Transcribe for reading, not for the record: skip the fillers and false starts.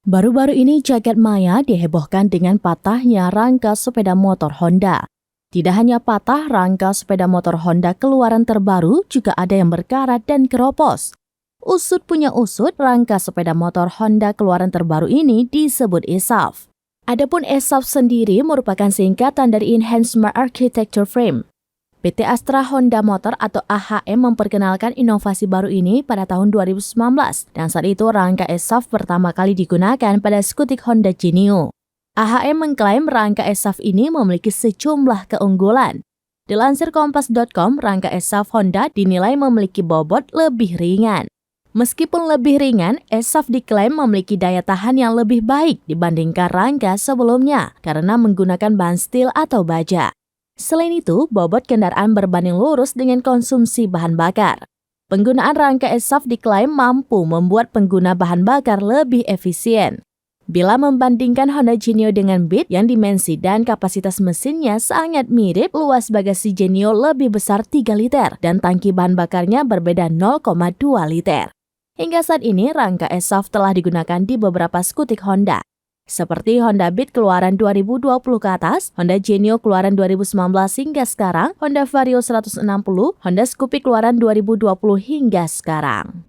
Baru-baru ini jagat maya dihebohkan dengan patahnya rangka sepeda motor Honda. Tidak hanya patah, rangka sepeda motor Honda keluaran terbaru juga ada yang berkarat dan keropos. Usut punya usut, rangka sepeda motor Honda keluaran terbaru ini disebut ESAF. Adapun ESAF sendiri merupakan singkatan dari Enhancement Architecture Frame. PT Astra Honda Motor atau AHM memperkenalkan inovasi baru ini pada tahun 2019 dan saat itu rangka ESAF pertama kali digunakan pada skutik Honda Genio. AHM mengklaim rangka ESAF ini memiliki sejumlah keunggulan. Dilansir kompas.com, rangka ESAF Honda dinilai memiliki bobot lebih ringan. Meskipun lebih ringan, ESAF diklaim memiliki daya tahan yang lebih baik dibandingkan rangka sebelumnya karena menggunakan bahan steel atau baja. Selain itu, bobot kendaraan berbanding lurus dengan konsumsi bahan bakar. Penggunaan rangka ESAF diklaim mampu membuat pengguna bahan bakar lebih efisien. Bila membandingkan Honda Genio dengan Beat yang dimensi dan kapasitas mesinnya sangat mirip, luas bagasi Genio lebih besar 3 liter dan tangki bahan bakarnya berbeda 0,2 liter. Hingga saat ini, rangka ESAF telah digunakan di beberapa skutik Honda. Seperti Honda Beat keluaran 2020 ke atas, Honda Genio keluaran 2019 hingga sekarang, Honda Vario 160, Honda Scoopy keluaran 2020 hingga sekarang.